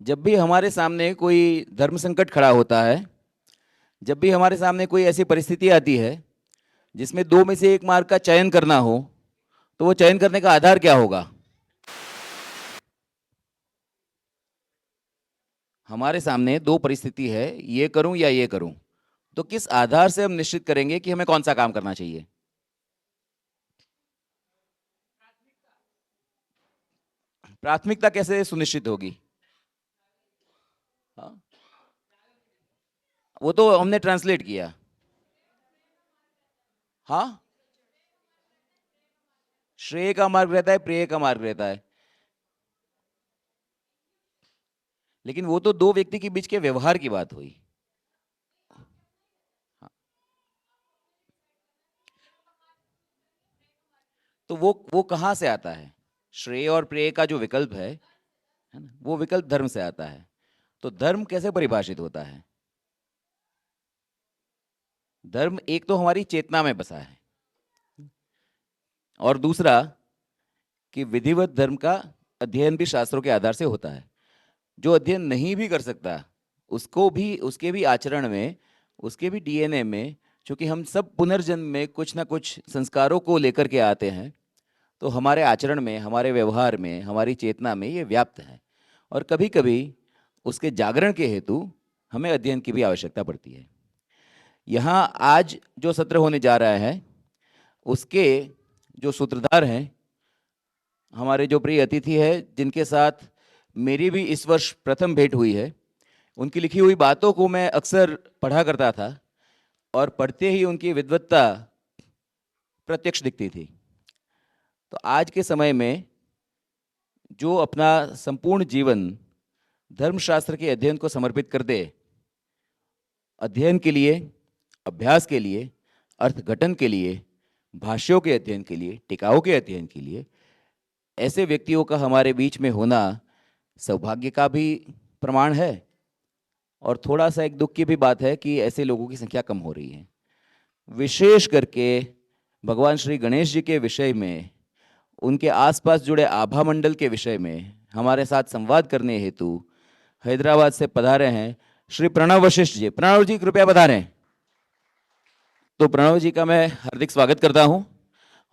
जब भी हमारे सामने कोई धर्म संकट खड़ा होता है, जब भी हमारे सामने कोई ऐसी परिस्थिति आती है जिसमें दो में से एक मार्ग का चयन करना हो, तो वो चयन करने का आधार क्या होगा? हमारे सामने दो परिस्थिति है, ये करूं या ये करूं, तो किस आधार से हम निश्चित करेंगे कि हमें कौन सा काम करना चाहिए? प्राथमिकता कैसे सुनिश्चित होगी? हाँ, वो तो हमने ट्रांसलेट किया। हाँ, श्रेय का मार्ग रहता है, प्रेय का मार्ग रहता है, लेकिन वो तो दो व्यक्ति के बीच के व्यवहार की बात हुई। हाँ, तो वो कहाँ से आता है? श्रेय और प्रेय का जो विकल्प है ना, वो विकल्प धर्म से आता है। तो धर्म कैसे परिभाषित होता है? धर्म एक तो हमारी चेतना में बसा है, और दूसरा कि विधिवत धर्म का अध्ययन भी शास्त्रों के आधार से होता है। जो अध्ययन नहीं भी कर सकता, उसको भी, उसके भी आचरण में, उसके भी डीएनए में, चूंकि हम सब पुनर्जन्म में कुछ ना कुछ संस्कारों को लेकर के आते हैं, तो हमारे आचरण में, हमारे व्यवहार में, हमारी चेतना में ये व्याप्त है। और कभी कभी उसके जागरण के हेतु हमें अध्ययन की भी आवश्यकता पड़ती है। यहाँ आज जो सत्र होने जा रहा है, उसके जो सूत्रधार हैं, हमारे जो प्रिय अतिथि है, जिनके साथ मेरी भी इस वर्ष प्रथम भेंट हुई है, उनकी लिखी हुई बातों को मैं अक्सर पढ़ा करता था, और पढ़ते ही उनकी विद्वत्ता प्रत्यक्ष दिखती थी। तो आज के समय में जो अपना संपूर्ण जीवन धर्मशास्त्र के अध्ययन को समर्पित कर दे, अध्ययन के लिए, अभ्यास के लिए, अर्थघटन के लिए, भाष्यों के अध्ययन के लिए, टीकाओं के अध्ययन के लिए, ऐसे व्यक्तियों का हमारे बीच में होना सौभाग्य का भी प्रमाण है, और थोड़ा सा एक दुख की भी बात है कि ऐसे लोगों की संख्या कम हो रही है। विशेष करके भगवान श्री गणेश जी के विषय में, उनके आसपास जुड़े आभा मंडल के विषय में हमारे साथ संवाद करने हेतु हैदराबाद से पधारे हैं श्री प्रणव वशिष्ठ जी। प्रणव जी कृपया पधारें। तो प्रणव जी का मैं हार्दिक स्वागत करता हूं,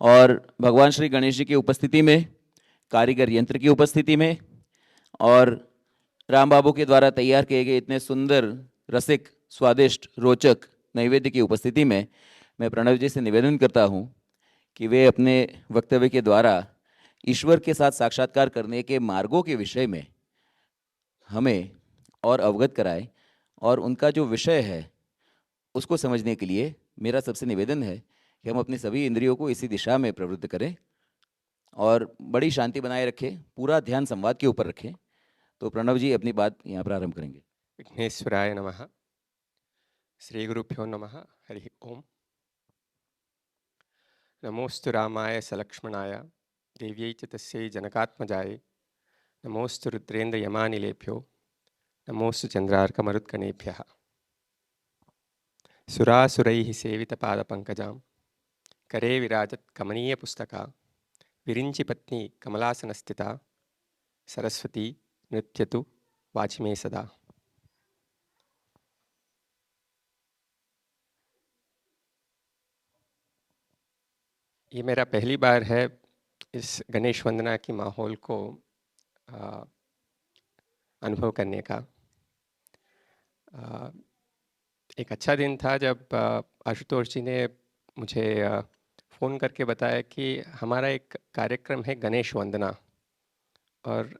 और भगवान श्री गणेश जी की उपस्थिति में, कारीगर यंत्र की उपस्थिति में, और राम बाबू के द्वारा तैयार किए गए इतने सुंदर, रसिक, स्वादिष्ट, रोचक नैवेद्य की उपस्थिति में मैं प्रणव जी से निवेदन करता हूं कि वे अपने वक्तव्य के द्वारा ईश्वर के साथ साक्षात्कार करने के मार्गों के विषय में हमें और अवगत कराएं, और उनका जो विषय है उसको समझने के लिए मेरा सबसे निवेदन है कि हम अपनी सभी इंद्रियों को इसी दिशा में प्रवृत्त करें और बड़ी शांति बनाए रखें, पूरा ध्यान संवाद के ऊपर रखें। तो प्रणव जी अपनी बात यहाँ प्रारंभ करेंगे। विघ्नेश्वराय नमः। श्री गुरुभ्यो नमः। हरि ओम। नमोस्तु रामाय सलक्ष्मणाय देव्यै च तस्यै जनकात्मजाय। नमोस्तु रुद्रेन्द्र यमानिलेभ्यो नमोस्तु चंद्रार्कमरुत्कणेभ्यः। सुरासुरैः सेवितपादपङ्कजां करे विराजत् कमनीयपुस्तका विरिञ्चि पत्नी कमलासनस्थिता सरस्वती नृत्यतु वाचि मे सदा। ये मेरा पहली बार है इस गणेश वंदना की माहौल को अनुभव करने का। एक अच्छा दिन था जब आशुतोष जी ने मुझे फ़ोन करके बताया कि हमारा एक कार्यक्रम है गणेश वंदना, और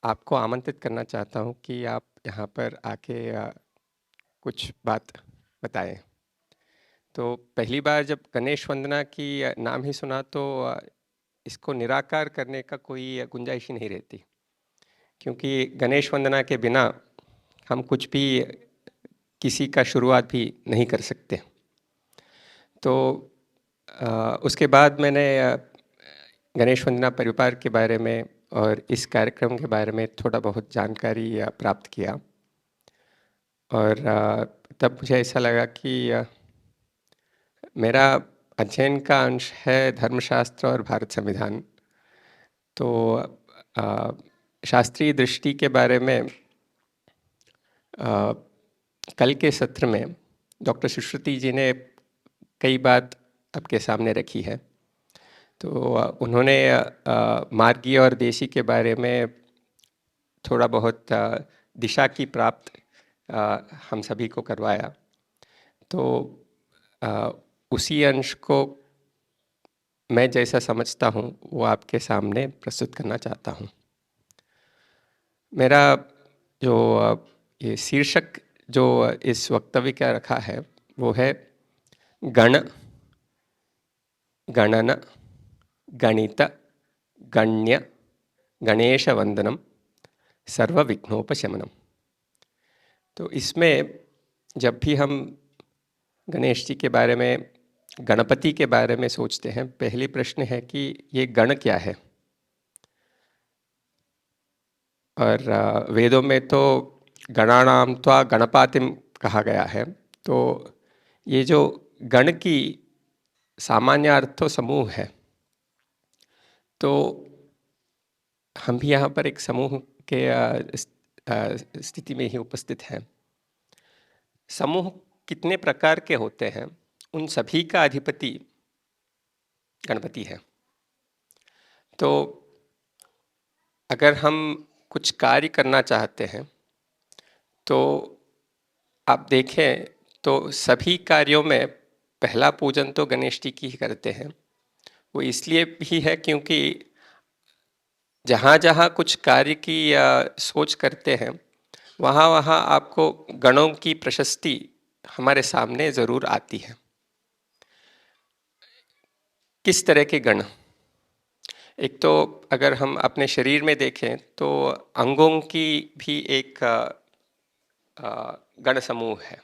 आपको आमंत्रित करना चाहता हूँ कि आप यहाँ पर आके कुछ बात बताएं। तो पहली बार जब गणेश वंदना की नाम ही सुना तो इसको निराकार करने का कोई गुंजाइश ही नहीं रहती, क्योंकि गणेश वंदना के बिना हम कुछ भी, किसी का शुरुआत भी नहीं कर सकते। तो उसके बाद मैंने गणेश वंदना परिवार के बारे में और इस कार्यक्रम के बारे में थोड़ा बहुत जानकारी प्राप्त किया, और तब मुझे ऐसा लगा कि मेरा अध्ययन का अंश है धर्मशास्त्र और भारत संविधान। तो शास्त्रीय दृष्टि के बारे में अ, कल के सत्र में डॉक्टर सुश्रुति जी ने कई बात आपके सामने रखी है। तो उन्होंने मार्गी और देशी के बारे में थोड़ा बहुत दिशा की प्राप्त हम सभी को करवाया। तो अ, उसी अंश को मैं जैसा समझता हूँ वो आपके सामने प्रस्तुत करना चाहता हूँ। मेरा जो ये शीर्षक जो इस वक्तव्य का रखा है वो है गण, गणन, गणित, गण्य, गणेश वंदनम, सर्व विघ्नोपशमनम। तो इसमें जब भी हम गणेश जी के बारे में, गणपति के बारे में सोचते हैं, पहली प्रश्न है कि ये गण क्या है। और वेदों में तो गणानाम त्वा गणपातिम कहा गया है। तो ये जो गण की सामान्य अर्थ तो समूह है। तो हम भी यहाँ पर एक समूह के स्थिति में ही उपस्थित हैं। समूह कितने प्रकार के होते हैं, उन सभी का अधिपति गणपति है। तो अगर हम कुछ कार्य करना चाहते हैं तो आप देखें तो सभी कार्यों में पहला पूजन तो गणेश जी की ही करते हैं। वो इसलिए भी है क्योंकि जहाँ जहाँ कुछ कार्य की सोच करते हैं वहाँ वहाँ आपको गणों की प्रशस्ति हमारे सामने ज़रूर आती है। किस तरह के गण? एक तो अगर हम अपने शरीर में देखें तो अंगों की भी एक गण समूह है।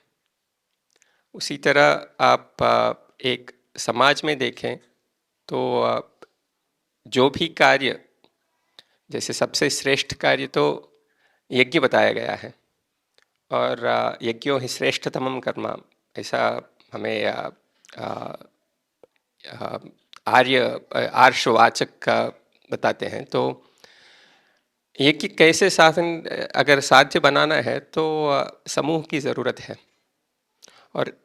उसी तरह आप एक समाज में देखें तो जो भी कार्य, जैसे सबसे श्रेष्ठ कार्य तो यज्ञ बताया गया है और यज्ञों ही श्रेष्ठतमम कर्म, ऐसा हमें आर्षवाचक का बताते हैं। तो यज्ञ कैसे साधन अगर साध्य बनाना है तो समूह की ज़रूरत है। और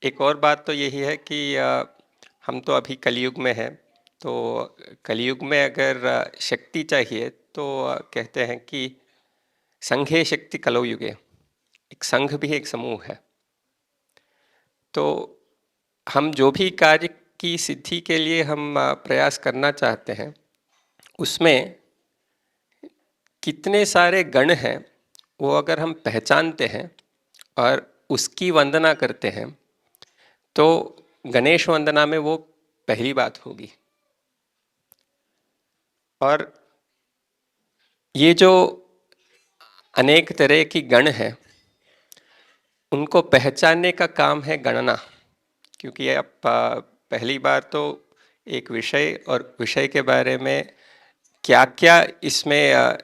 एक और बात तो यही है कि हम तो अभी कलयुग में हैं। तो कलयुग में अगर शक्ति चाहिए तो कहते हैं कि संघे शक्ति कलौ युगे। एक संघ भी एक समूह है। तो हम जो भी कार्य की सिद्धि के लिए हम प्रयास करना चाहते हैं उसमें कितने सारे गण हैं वो अगर हम पहचानते हैं और उसकी वंदना करते हैं तो गणेश वंदना में वो पहली बात होगी। और ये जो अनेक तरह की गण हैं उनको पहचानने का काम है गणना। क्योंकि आप पहली बार तो एक विषय और विषय के बारे में क्या क्या इसमें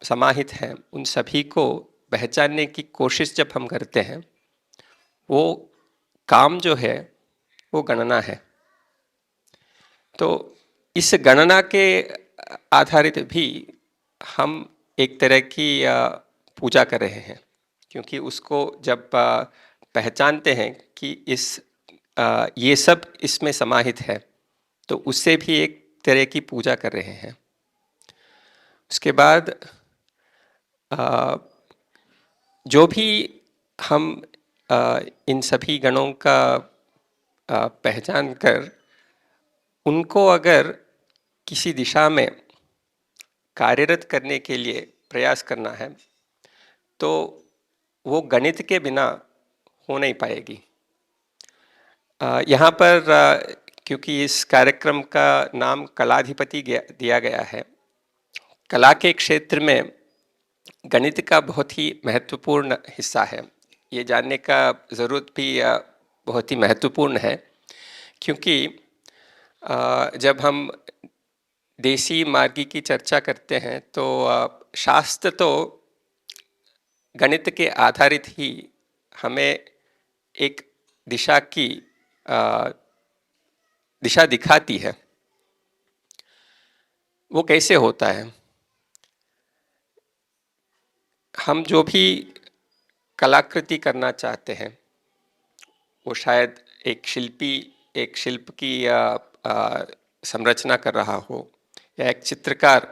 समाहित है उन सभी को पहचानने की कोशिश जब हम करते हैं वो काम जो है वो गणना है। तो इस गणना के आधारित भी हम एक तरह की पूजा कर रहे हैं। क्योंकि उसको जब पहचानते हैं कि ये सब इसमें समाहित है तो उससे भी एक तरह की पूजा कर रहे हैं। उसके बाद जो भी हम इन सभी गणों का पहचान कर उनको अगर किसी दिशा में कार्यरत करने के लिए प्रयास करना है तो वो गणित के बिना हो नहीं पाएगी। यहाँ पर क्योंकि इस कार्यक्रम का नाम कलाधिपति दिया गया है, कला के क्षेत्र में गणित का बहुत ही महत्वपूर्ण हिस्सा है। ये जानने का ज़रूरत भी बहुत ही महत्वपूर्ण है। क्योंकि जब हम देसी मार्गी की चर्चा करते हैं तो शास्त्र तो गणित के आधारित ही हमें एक दिशा की दिशा दिखाती है। वो कैसे होता है? हम जो भी कलाकृति करना चाहते हैं वो शायद एक शिल्पी एक शिल्प की संरचना कर रहा हो, या एक चित्रकार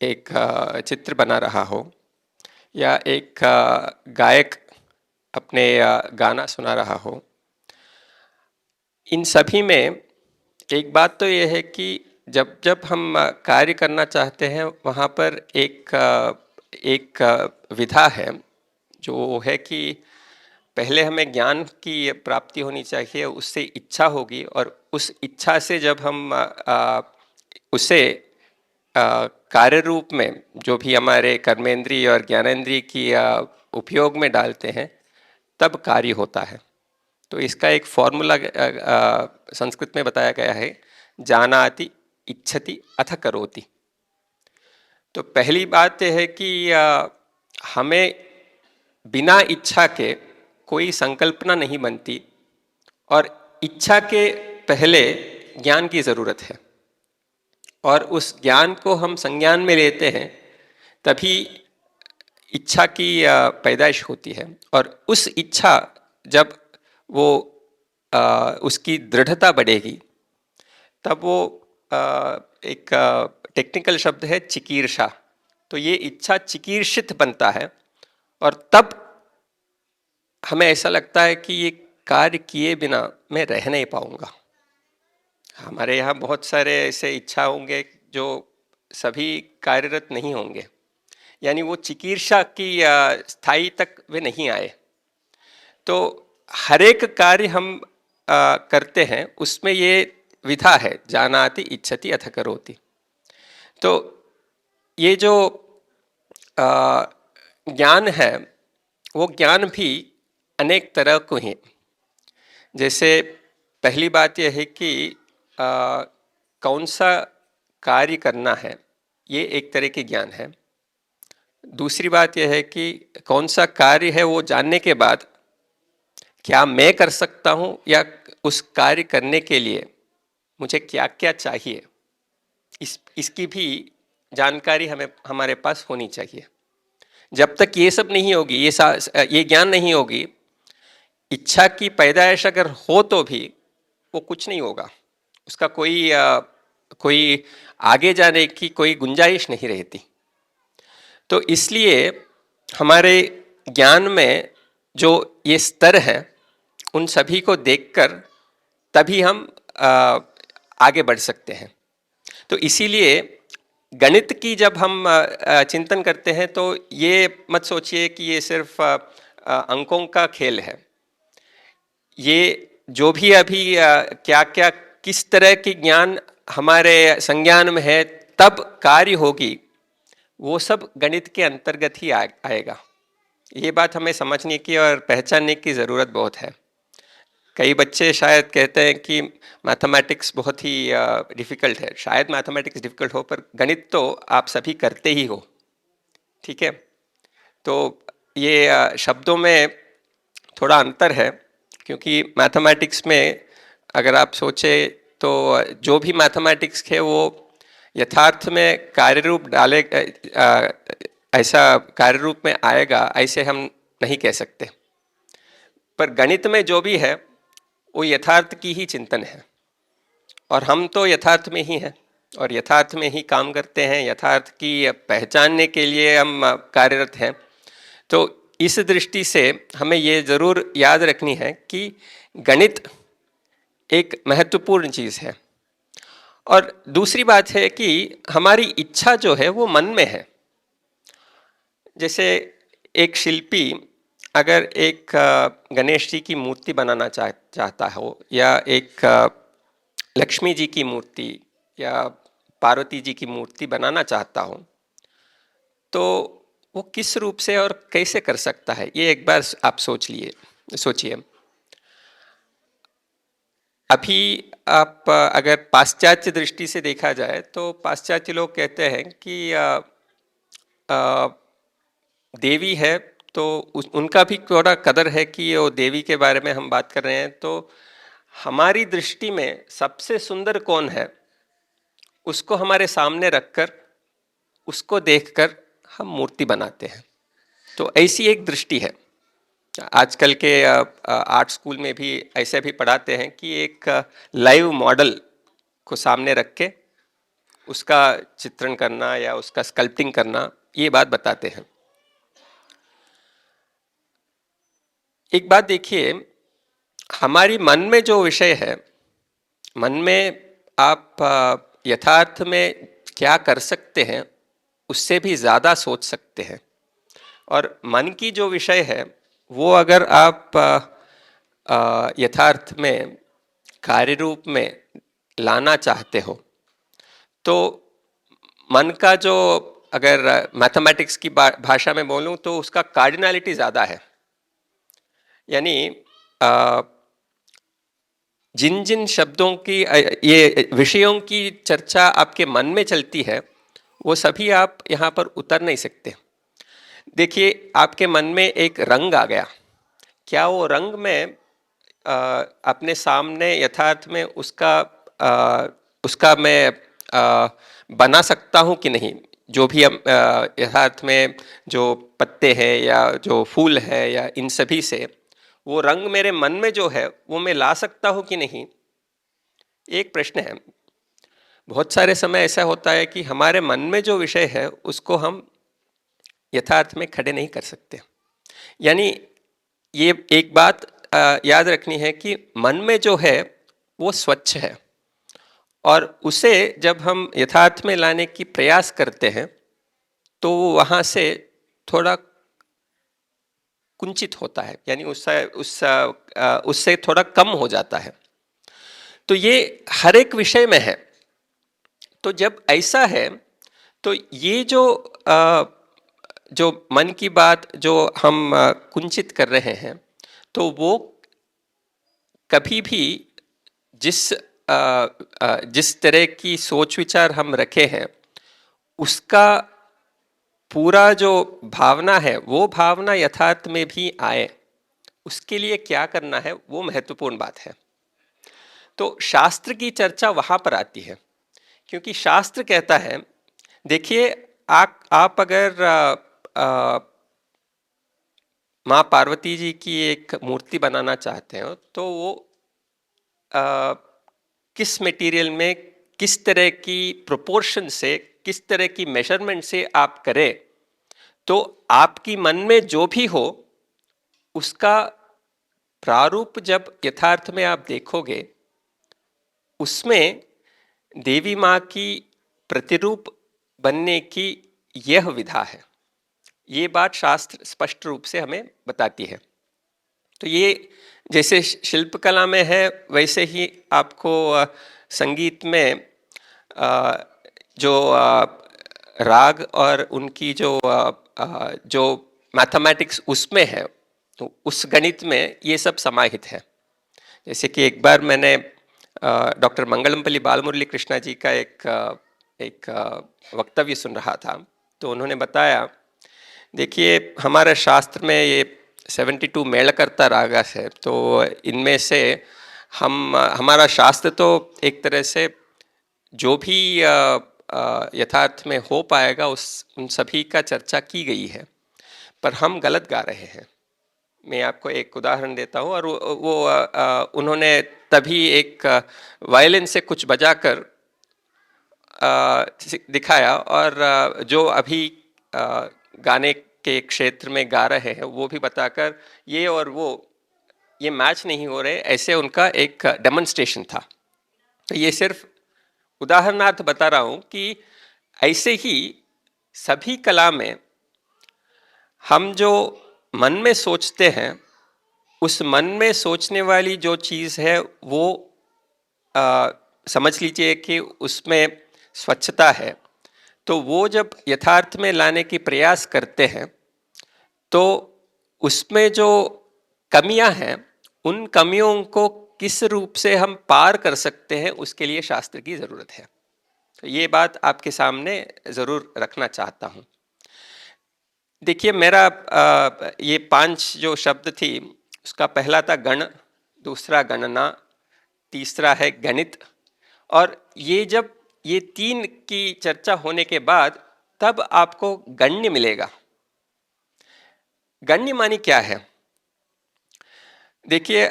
एक चित्र बना रहा हो, या एक गायक अपने गाना सुना रहा हो। इन सभी में एक बात तो ये है कि जब जब हम कार्य करना चाहते हैं वहाँ पर एक विधा है, जो है कि पहले हमें ज्ञान की प्राप्ति होनी चाहिए, उससे इच्छा होगी, और उस इच्छा से जब हम उसे कार्य रूप में जो भी हमारे कर्मेंद्रिय और ज्ञानेंद्रिय की उपयोग में डालते हैं तब कार्य होता है। तो इसका एक फॉर्मूला संस्कृत में बताया गया है, जानाति इच्छति अथ करोति। तो पहली बात यह है कि हमें बिना इच्छा के कोई संकल्पना नहीं बनती, और इच्छा के पहले ज्ञान की ज़रूरत है, और उस ज्ञान को हम संज्ञान में लेते हैं तभी इच्छा की पैदाइश होती है। और उस इच्छा जब वो उसकी दृढ़ता बढ़ेगी तब वो एक टेक्निकल शब्द है चिकीर्षा, तो ये इच्छा चिकीर्षित बनता है, और तब हमें ऐसा लगता है कि ये कार्य किए बिना मैं रह नहीं पाऊंगा। हमारे यहाँ बहुत सारे ऐसे इच्छा होंगे जो सभी कार्यरत नहीं होंगे, यानी वो चिकीर्षा की स्थायी तक वे नहीं आए। तो हर एक कार्य हम करते हैं उसमें ये विधा है, जानाति इच्छति अथ करोति। तो ये जो ज्ञान है वो ज्ञान भी अनेक तरह को हैं। जैसे पहली बात यह है कि कौन सा कार्य करना है, ये एक तरह की ज्ञान है। दूसरी बात यह है कि कौन सा कार्य है वो जानने के बाद क्या मैं कर सकता हूँ, या उस कार्य करने के लिए मुझे क्या क्या चाहिए, इसकी भी जानकारी हमारे पास होनी चाहिए। जब तक ये सब नहीं होगी, ये ज्ञान नहीं होगी, इच्छा की पैदाइश अगर हो तो भी वो कुछ नहीं होगा, उसका कोई आगे जाने की कोई गुंजाइश नहीं रहती। तो इसलिए हमारे ज्ञान में जो ये स्तर हैं उन सभी को देखकर तभी हम आगे बढ़ सकते हैं। तो इसीलिए गणित की जब हम चिंतन करते हैं तो ये मत सोचिए कि ये सिर्फ अंकों का खेल है। ये जो भी अभी क्या क्या किस तरह की ज्ञान हमारे संज्ञान में है तब कार्य होगी, वो सब गणित के अंतर्गत ही आएगा। ये बात हमें समझने की और पहचानने की ज़रूरत बहुत है। कई बच्चे शायद कहते हैं कि मैथमेटिक्स बहुत ही डिफ़िकल्ट है। शायद मैथमेटिक्स डिफ़िकल्ट हो, पर गणित तो आप सभी करते ही हो, ठीक है। तो ये शब्दों में थोड़ा अंतर है, क्योंकि मैथमेटिक्स में अगर आप सोचें तो जो भी मैथमेटिक्स है वो यथार्थ में कार्य रूप डाले ऐसा कार्य रूप में आएगा ऐसे हम नहीं कह सकते। पर गणित में जो भी है वो यथार्थ की ही चिंतन है, और हम तो यथार्थ में ही हैं और यथार्थ में ही काम करते हैं, यथार्थ की पहचानने के लिए हम कार्यरत हैं। तो इस दृष्टि से हमें ये ज़रूर याद रखनी है कि गणित एक महत्वपूर्ण चीज़ है। और दूसरी बात है कि हमारी इच्छा जो है वो मन में है। जैसे एक शिल्पी अगर एक गणेश जी की मूर्ति बनाना चाहता हो, या एक लक्ष्मी जी की मूर्ति या पार्वती जी की मूर्ति बनाना चाहता हो, तो वो किस रूप से और कैसे कर सकता है, ये एक बार आप सोचिए। अभी आप अगर पाश्चात्य दृष्टि से देखा जाए तो पाश्चात्य लोग कहते हैं कि देवी है तो उनका भी थोड़ा कदर है कि वो देवी के बारे में हम बात कर रहे हैं। तो हमारी दृष्टि में सबसे सुंदर कौन है उसको हमारे सामने रखकर उसको देखकर हम मूर्ति बनाते हैं। तो ऐसी एक दृष्टि है। आजकल के आर्ट स्कूल में भी ऐसे भी पढ़ाते हैं कि एक लाइव मॉडल को सामने रख के उसका चित्रण करना या उसका स्कल्पटिंग करना, ये बात बताते हैं। एक बात देखिए, हमारी मन में जो विषय है, मन में आप यथार्थ में क्या कर सकते हैं उससे भी ज़्यादा सोच सकते हैं। और मन की जो विषय है वो अगर आप यथार्थ में कार्य रूप में लाना चाहते हो तो मन का जो, अगर मैथमेटिक्स की भाषा में बोलूं तो उसका कार्डिनलिटी ज़्यादा है। यानी जिन जिन शब्दों की ये विषयों की चर्चा आपके मन में चलती है वो सभी आप यहाँ पर उतर नहीं सकते। देखिए, आपके मन में एक रंग आ गया, क्या वो रंग में अपने सामने यथार्थ में उसका मैं बना सकता हूँ कि नहीं? जो भी हम यथार्थ में जो पत्ते हैं या जो फूल है या इन सभी से वो रंग मेरे मन में जो है वो मैं ला सकता हूँ कि नहीं, एक प्रश्न है। बहुत सारे समय ऐसा होता है कि हमारे मन में जो विषय है उसको हम यथार्थ में खड़े नहीं कर सकते। यानी ये एक बात याद रखनी है कि मन में जो है वो स्वच्छ है और उसे जब हम यथार्थ में लाने की प्रयास करते हैं तो वो वहाँ से थोड़ा कुंचित होता है, यानी उससे थोड़ा कम हो जाता है। तो ये हर एक विषय में है। तो जब ऐसा है तो ये जो मन की बात जो हम कुंचित कर रहे हैं तो वो कभी भी जिस तरह की सोच विचार हम रखे हैं उसका पूरा जो भावना है वो भावना यथार्थ में भी आए, उसके लिए क्या करना है वो महत्वपूर्ण बात है। तो शास्त्र की चर्चा वहाँ पर आती है, क्योंकि शास्त्र कहता है, देखिए आप अगर माँ पार्वती जी की एक मूर्ति बनाना चाहते हो तो वो किस मटेरियल में, किस तरह की प्रोपोर्शन से, किस तरह की मेजरमेंट से आप करें, तो आपकी मन में जो भी हो उसका प्रारूप जब यथार्थ में आप देखोगे उसमें देवी माँ की प्रतिरूप बनने की यह विधा है। ये बात शास्त्र स्पष्ट रूप से हमें बताती है। तो ये जैसे शिल्पकला में है वैसे ही आपको संगीत में जो राग और उनकी जो मैथमेटिक्स उसमें है, तो उस गणित में ये सब समाहित है। जैसे कि एक बार मैंने डॉक्टर मंगलमपल्ली बालमुरली कृष्णा जी का एक वक्तव्य सुन रहा था, तो उन्होंने बताया, देखिए हमारे शास्त्र में ये 72 मेलकर्ता रागस है, तो इनमें से हमारा शास्त्र तो एक तरह से जो भी यथार्थ में हो पाएगा उन सभी का चर्चा की गई है, पर हम गलत गा रहे हैं। मैं आपको एक उदाहरण देता हूँ, और उन्होंने तभी एक वायलिन से कुछ बजाकर दिखाया, और जो अभी गाने के क्षेत्र में गा रहे हैं वो भी बताकर ये और वो ये मैच नहीं हो रहे, ऐसे उनका एक डेमोन्स्ट्रेशन था। तो ये सिर्फ उदाहरणार्थ बता रहा हूँ कि ऐसे ही सभी कला में हम जो मन में सोचते हैं, उस मन में सोचने वाली जो चीज़ है वो समझ लीजिए कि उसमें स्वच्छता है। तो वो जब यथार्थ में लाने की प्रयास करते हैं तो उसमें जो कमियां हैं, उन कमियों को किस रूप से हम पार कर सकते हैं उसके लिए शास्त्र की ज़रूरत है। तो ये बात आपके सामने ज़रूर रखना चाहता हूँ। देखिए, मेरा ये 5 जो शब्द थी उसका पहला था गण, दूसरा गणना, तीसरा है गणित, और ये जब ये 3 की चर्चा होने के बाद तब आपको गण्य मिलेगा। गण्यमानी क्या है? देखिए,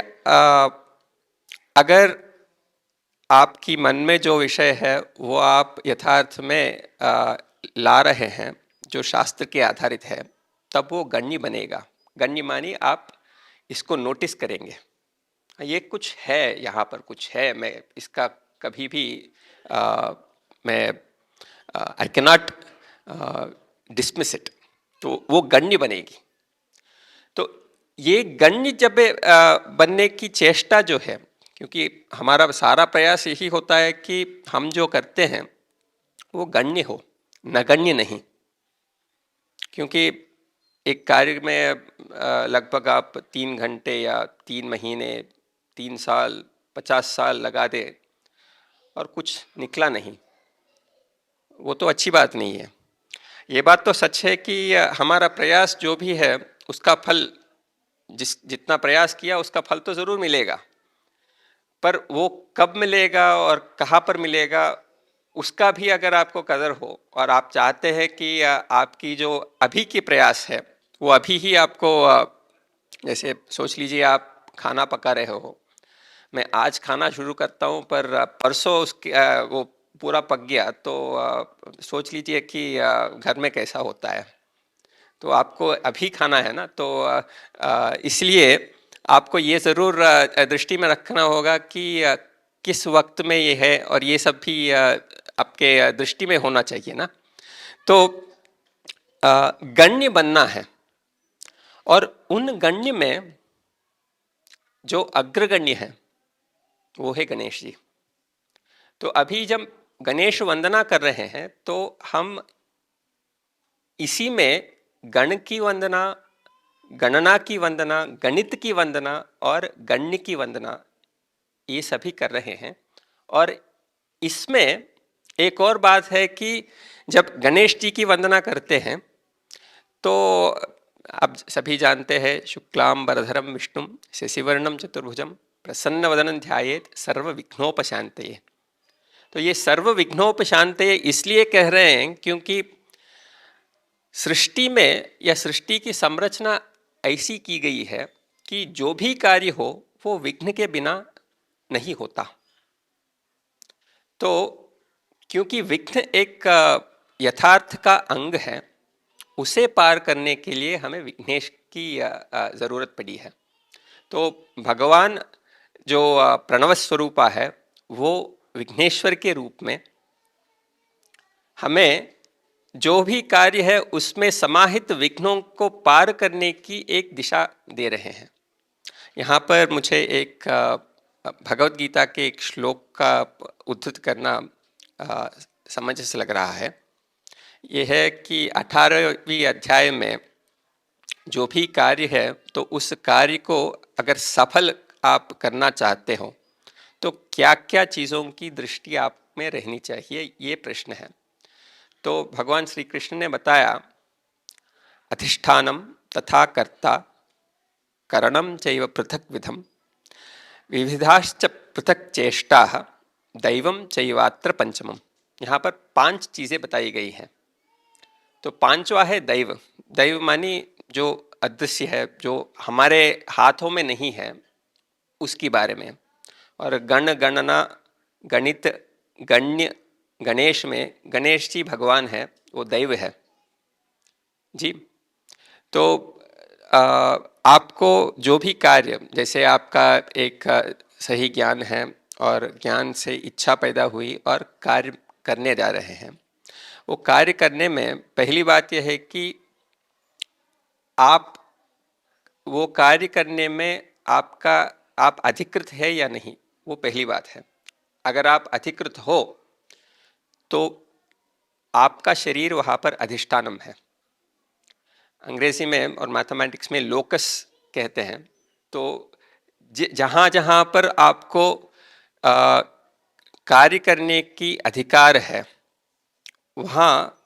अगर आपकी मन में जो विषय है वो आप यथार्थ में ला रहे हैं, जो शास्त्र के आधारित है, तब वो गण्य बनेगा। गण्य मानी आप इसको नोटिस करेंगे, ये कुछ है, यहाँ पर कुछ है, मैं इसका कभी भी मैं I can not dismiss it, तो वो गण्य बनेगी। तो ये गण्य जब बनने की चेष्टा जो है, क्योंकि हमारा सारा प्रयास यही होता है कि हम जो करते हैं वो गण्य हो, नगण्य नहीं। क्योंकि एक कार्य में लगभग आप 3 घंटे या 3 महीने, 3 साल, 50 साल लगा दें और कुछ निकला नहीं, वो तो अच्छी बात नहीं है। ये बात तो सच है कि हमारा प्रयास जो भी है उसका फल, जितना प्रयास किया उसका फल तो ज़रूर मिलेगा, पर वो कब मिलेगा और कहाँ पर मिलेगा उसका भी अगर आपको कदर हो और आप चाहते हैं कि आपकी जो अभी की प्रयास है वो अभी ही आपको, जैसे सोच लीजिए आप खाना पका रहे हो, मैं आज खाना शुरू करता हूँ पर परसों उसके वो पूरा पक गया, तो सोच लीजिए कि घर में कैसा होता है। तो आपको अभी खाना है ना, तो इसलिए आपको ये ज़रूर दृष्टि में रखना होगा कि किस वक्त में ये है, और ये सब भी आपके दृष्टि में होना चाहिए ना। तो गण्य बनना है, और उन गण्य में जो अग्रगण्य है वो है गणेश जी। तो अभी जब गणेश वंदना कर रहे हैं तो हम इसी में गण की वंदना, गणना की वंदना, गणित की वंदना और गण्य की वंदना, ये सभी कर रहे हैं। और इसमें एक और बात है कि जब गणेश जी की वंदना करते हैं तो आप सभी जानते हैं, शुक्लांबरधरम विष्णुम शशिवर्णम चतुर्भुजम प्रसन्नवदनं ध्यायेत सर्व विघ्नोपशांतये। तो ये सर्व विघ्नोपशांतये इसलिए कह रहे हैं क्योंकि सृष्टि में या सृष्टि की संरचना ऐसी की गई है कि जो भी कार्य हो वो विघ्न के बिना नहीं होता। तो क्योंकि विघ्न एक यथार्थ का अंग है, उसे पार करने के लिए हमें विघ्नेश की ज़रूरत पड़ी है। तो भगवान जो प्रणव स्वरूपा है वो विघ्नेश्वर के रूप में हमें जो भी कार्य है उसमें समाहित विघ्नों को पार करने की एक दिशा दे रहे हैं। यहाँ पर मुझे एक भगवत गीता के एक श्लोक का उद्धृत करना समझ से लग रहा है। ये है कि 18वीं अध्याय में जो भी कार्य है तो उस कार्य को अगर सफल आप करना चाहते हो तो क्या क्या चीज़ों की दृष्टि आप में रहनी चाहिए, ये प्रश्न है। तो भगवान श्री कृष्ण ने बताया, अधिष्ठानम तथा कर्ता करणम चैव पृथक विधम विविधाश्च पृथक चेष्टा दैवम चैवात्र पंचमम। यहाँ पर 5 चीज़ें बताई गई हैं। तो पांचवा है दैव। दैव मानी जो अदृश्य है, जो हमारे हाथों में नहीं है, उसके बारे में। और गण, गणना, गणित, गण्य, गणेश में गणेश जी भगवान है, वो दैव है जी। तो आपको जो भी कार्य, जैसे आपका एक सही ज्ञान है और ज्ञान से इच्छा पैदा हुई और कार्य करने जा रहे हैं, वो कार्य करने में पहली बात यह है कि आप वो कार्य करने में आप अधिकृत है या नहीं, वो पहली बात है। अगर आप अधिकृत हो तो आपका शरीर वहाँ पर अधिष्ठानम है। अंग्रेजी में और मैथमेटिक्स में लोकस कहते हैं। तो जहाँ जहाँ पर आपको कार्य करने की अधिकार है, वहाँ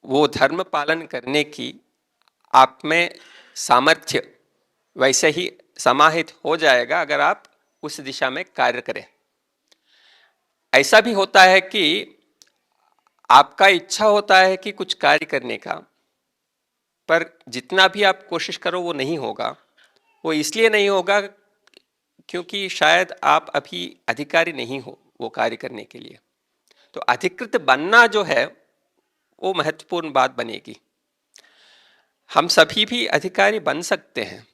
वो धर्म पालन करने की आप में सामर्थ्य वैसे ही समाहित हो जाएगा अगर आप उस दिशा में कार्य करें। ऐसा भी होता है कि आपका इच्छा होता है कि कुछ कार्य करने का, पर जितना भी आप कोशिश करो वो नहीं होगा। वो इसलिए नहीं होगा क्योंकि शायद आप अभी अधिकारी नहीं हो वो कार्य करने के लिए। तो अधिकृत बनना जो है वो महत्वपूर्ण बात बनेगी। हम सभी भी अधिकारी बन सकते हैं,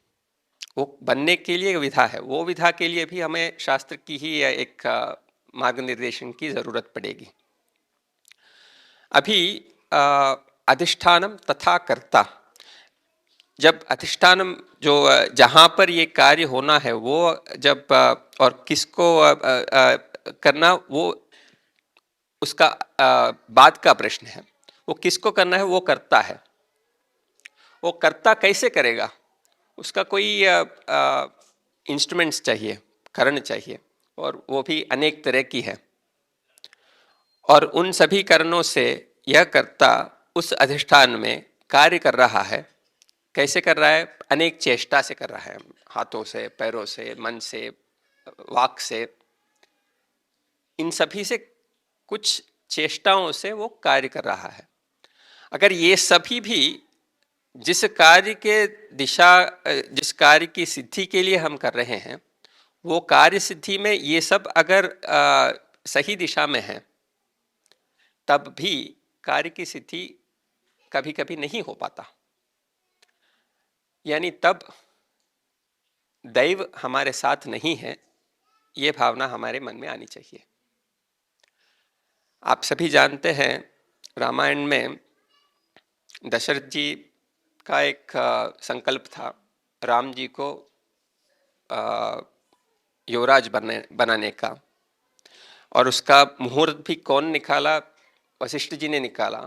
वो बनने के लिए विधा है, वो विधा के लिए भी हमें शास्त्र की ही एक मार्ग निर्देशन की जरूरत पड़ेगी। अभी अधिष्ठानम तथा कर्ता, जब अधिष्ठानम जो जहाँ पर ये कार्य होना है वो जब और किसको करना वो उसका बाद का प्रश्न है। वो किसको करना है वो करता है। वो कर्ता कैसे करेगा, उसका कोई इंस्ट्रूमेंट्स चाहिए, करण चाहिए, और वो भी अनेक तरह की है। और उन सभी कारणों से यह कर्ता उस अधिष्ठान में कार्य कर रहा है। कैसे कर रहा है? अनेक चेष्टा से कर रहा है, हाथों से, पैरों से, मन से, वाक से, इन सभी से कुछ चेष्टाओं से वो कार्य कर रहा है। अगर ये सभी भी जिस कार्य के दिशा जिस कार्य की सिद्धि के लिए हम कर रहे हैं वो कार्य सिद्धि में ये सब अगर सही दिशा में है तब भी कार्य की सिद्धि कभी कभी नहीं हो पाता। यानी तब दैव हमारे साथ नहीं है, ये भावना हमारे मन में आनी चाहिए। आप सभी जानते हैं रामायण में दशरथ जी का एक संकल्प था राम जी को युवराज बनाने का, और उसका मुहूर्त भी कौन निकाला? वशिष्ठ जी ने निकाला।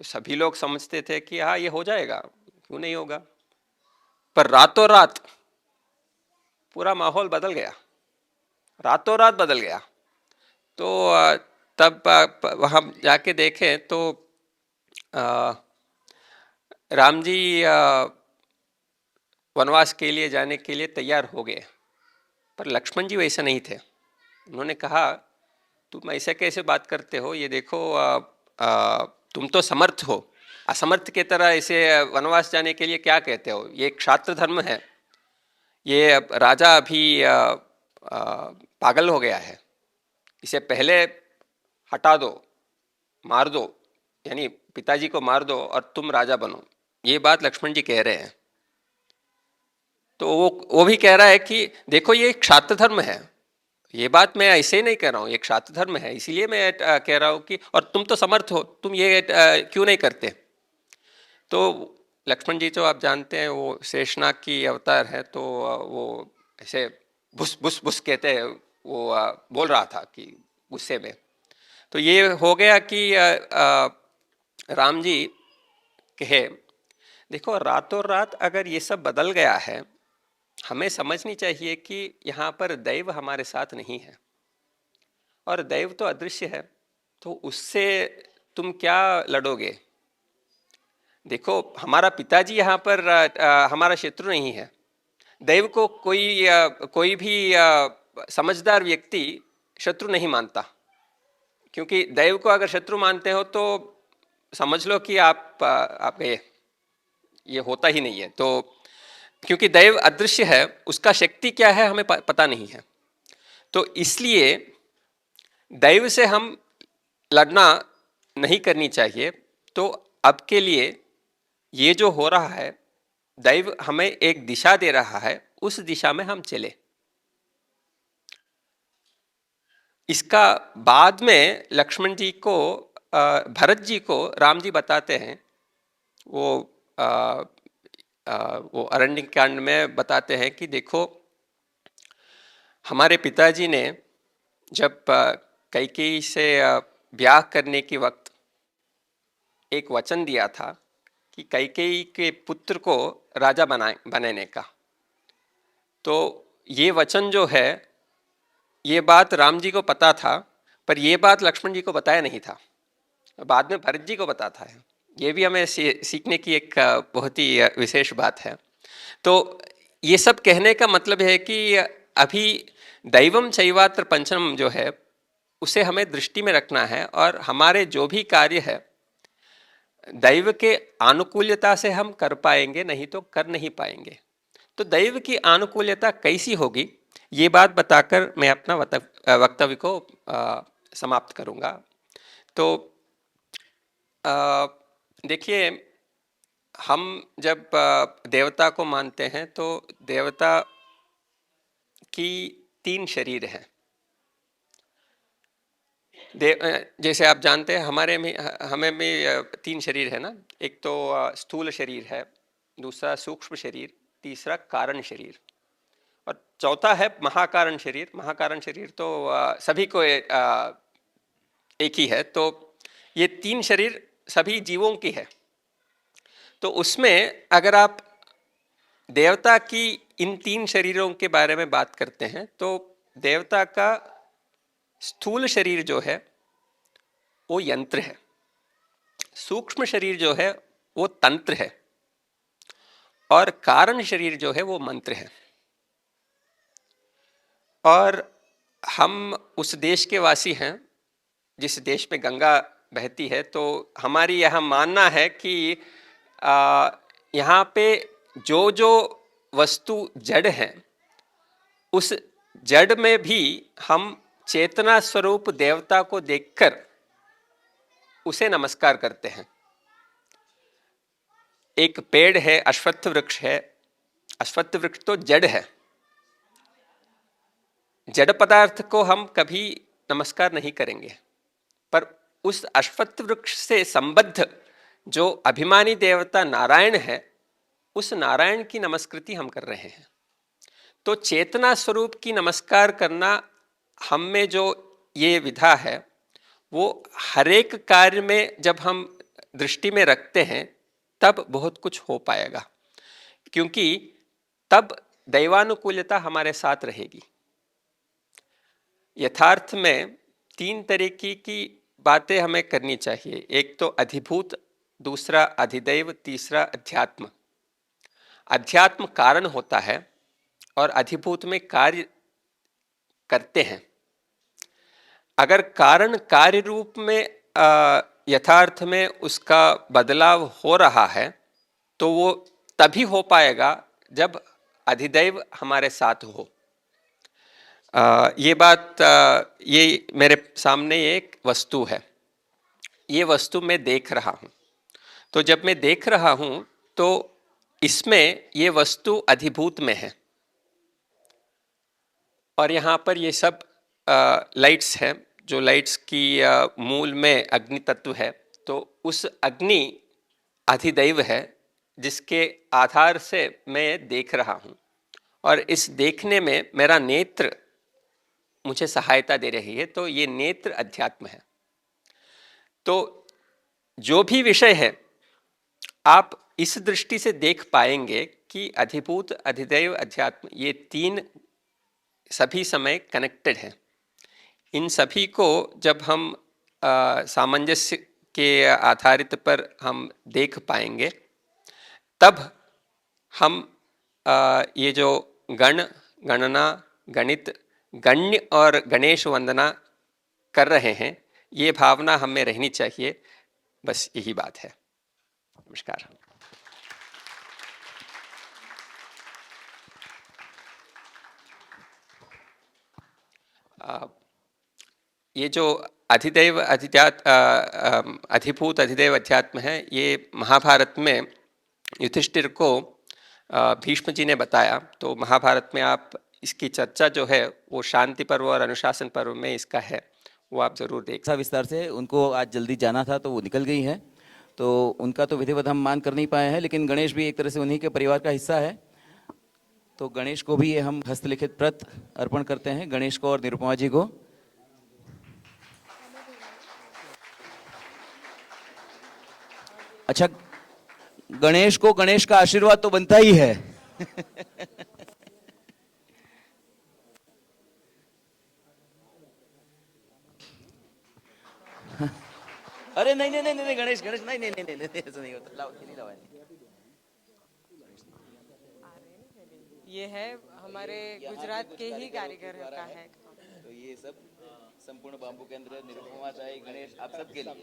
सभी लोग समझते थे कि हाँ ये हो जाएगा, क्यों नहीं होगा। पर रातों रात पूरा माहौल बदल गया, रातों रात बदल गया। तो तब वहाँ जाके देखें तो राम जी वनवास के लिए जाने के लिए तैयार हो गए, पर लक्ष्मण जी वैसे नहीं थे। उन्होंने कहा तुम ऐसे कैसे बात करते हो, ये देखो तुम तो समर्थ हो, असमर्थ के तरह ऐसे वनवास जाने के लिए क्या कहते हो? ये क्षात्र धर्म है, ये राजा अभी पागल हो गया है, इसे पहले हटा दो, मार दो, यानी पिताजी को मार दो और तुम राजा बनो। ये बात लक्ष्मण जी कह रहे हैं। तो वो भी कह रहा है कि देखो ये क्षात्र धर्म है, ये बात मैं ऐसे ही नहीं कह रहा हूँ, ये क्षात्र धर्म है, इसीलिए मैं कह रहा हूँ कि और तुम तो समर्थ हो, तुम ये क्यों नहीं करते? तो लक्ष्मण जी तो आप जानते हैं वो शेषनाग की अवतार है, तो वो ऐसे भुस भुस भुस कहते हैं, वो बोल रहा था कि गुस्से में। तो ये हो गया कि राम जी कहे देखो रातों रात अगर ये सब बदल गया है, हमें समझनी चाहिए कि यहाँ पर दैव हमारे साथ नहीं है, और दैव तो अदृश्य है, तो उससे तुम क्या लड़ोगे? देखो हमारा पिताजी यहाँ पर हमारा शत्रु नहीं है। दैव को कोई भी समझदार व्यक्ति शत्रु नहीं मानता, क्योंकि दैव को अगर शत्रु मानते हो तो समझ लो कि आप ये होता ही नहीं है। तो क्योंकि दैव अदृश्य है, उसका शक्ति क्या है हमें पता नहीं है। तो इसलिए दैव से हम लड़ना नहीं करनी चाहिए। तो अब के लिए ये जो हो रहा है, दैव हमें एक दिशा दे रहा है, उस दिशा में हम चले। इसका बाद में लक्ष्मण जी को भरत जी को राम जी बताते हैं। वो वो अरण्य कांड में बताते हैं कि देखो हमारे पिताजी ने जब कैकेयी से ब्याह करने के वक्त एक वचन दिया था कि कैकेयी के पुत्र को राजा बनाने का। तो ये वचन जो है, ये बात राम जी को पता था, पर ये बात लक्ष्मण जी को बताया नहीं था, बाद में भरत जी को बताता है। ये भी हमें सीखने की एक बहुत ही विशेष बात है। तो ये सब कहने का मतलब है कि अभी दैवम चैवात्र पंचम जो है उसे हमें दृष्टि में रखना है, और हमारे जो भी कार्य है दैव के अनुकूलता से हम कर पाएंगे, नहीं तो कर नहीं पाएंगे। तो दैव की अनुकूलता कैसी होगी, ये बात बताकर मैं अपना वक्तव्य को समाप्त करूंगा। तो देखिए, हम जब देवता को मानते हैं तो देवता की 3 शरीर हैं। जैसे आप जानते हैं हमें में 3 शरीर है ना। एक तो स्थूल शरीर है, दूसरा सूक्ष्म शरीर, तीसरा कारण शरीर, और चौथा है महाकारण शरीर। महाकारण शरीर तो सभी को एक ही है। तो ये 3 शरीर सभी जीवों की है। तो उसमें अगर आप देवता की इन 3 शरीरों के बारे में बात करते हैं तो देवता का स्थूल शरीर जो है वो यंत्र है, सूक्ष्म शरीर जो है वो तंत्र है, और कारण शरीर जो है वो मंत्र है। और हम उस देश के वासी हैं जिस देश में गंगा बहती है। तो हमारी यह मानना है कि यहाँ पे जो जो वस्तु जड़ है, उस जड़ में भी हम चेतना स्वरूप देवता को देखकर उसे नमस्कार करते हैं। एक पेड़ है, अश्वत्थ वृक्ष है। अश्वत्थ वृक्ष तो जड़ है, जड़ पदार्थ को हम कभी नमस्कार नहीं करेंगे, पर उस अश्वत्थ वृक्ष से संबद्ध जो अभिमानी देवता नारायण है, उस नारायण की नमस्कृति हम कर रहे हैं। तो चेतना स्वरूप की नमस्कार करना हम में जो ये विधा है, वो हर एक कार्य में जब हम दृष्टि में रखते हैं तब बहुत कुछ हो पाएगा, क्योंकि तब दैवानुकूलता हमारे साथ रहेगी। यथार्थ में 3 तरीके की बातें हमें करनी चाहिए। एक तो अधिभूत, दूसरा अधिदैव, तीसरा अध्यात्म। अध्यात्म कारण होता है और अधिभूत में कार्य करते हैं। अगर कारण कार्य रूप में यथार्थ में उसका बदलाव हो रहा है तो वो तभी हो पाएगा जब अधिदैव हमारे साथ हो। ये बात, ये मेरे सामने एक वस्तु है, ये वस्तु मैं देख रहा हूँ। तो जब मैं देख रहा हूँ तो इसमें ये वस्तु अधिभूत में है, और यहाँ पर ये सब लाइट्स हैं, जो लाइट्स की मूल में अग्नि तत्व है। तो उस अग्नि अधिदैव है जिसके आधार से मैं देख रहा हूँ, और इस देखने में मेरा नेत्र मुझे सहायता दे रही है। तो ये नेत्र अध्यात्म है। तो जो भी विषय है आप इस दृष्टि से देख पाएंगे कि अधिभूत, अधिदैव, अध्यात्म, ये 3 सभी समय कनेक्टेड हैं। इन सभी को जब हम सामंजस्य के आधारित पर हम देख पाएंगे, तब हम ये जो गण, गणना, गणित, गण्य और गणेश वंदना कर रहे हैं, ये भावना हमें रहनी चाहिए। बस यही बात है। नमस्कार। ये जो अधिदैव अधिभूत अधिदैव अध्यात्म है, ये महाभारत में युधिष्ठिर को भीष्म जी ने बताया। तो महाभारत में आप इसकी चर्चा जो है वो शांति पर्व और अनुशासन पर्व में इसका है, वो आप जरूर देख। विस्तार से उनको आज जल्दी जाना था तो वो निकल गई हैं, तो उनका तो विधिवत हम मान कर नहीं पाए हैं, लेकिन गणेश भी एक तरह से उन्हीं के परिवार का हिस्सा है। तो गणेश को भी ये हम हस्तलिखित प्रत अर्पण करते हैं, गणेश को और निरुपमा जी को। अच्छा, गणेश को गणेश का आशीर्वाद तो बनता ही है। अरे नहीं नहीं नहीं नहीं, गणेश गणेश नहीं नहीं नहीं नहीं, ऐसा नहीं होता। लाओ, नहीं लाओ। ये है हमारे गुजरात के ही कारीगर का है। तो ये सब संपूर्ण बाम्बू केंद्र, निरुपमा चाहे गणेश, आप सबके लिए।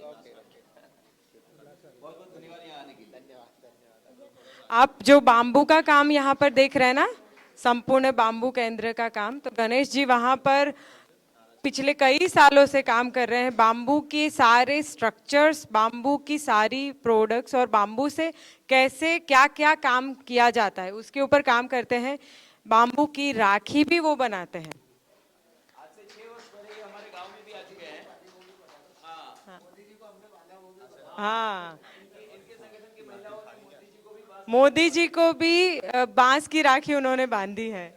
आप जो बाम्बू का काम यहाँ पर देख रहे हैं ना, संपूर्ण बाम्बू केंद्र का काम, तो गणेश जी वहाँ पर पिछले कई सालों से काम कर रहे हैं। बाम्बू के सारे स्ट्रक्चर्स, बाम्बू की सारी प्रोडक्ट्स और बाम्बू से कैसे क्या क्या काम किया जाता है उसके ऊपर काम करते हैं। बाम्बू की राखी भी वो बनाते हैं। आज से 6 वर्ष पहले ये हमारे गांव में भी आ चुके हैं। हाँ, मोदी जी को भी बांस की राखी उन्होंने बांधी है।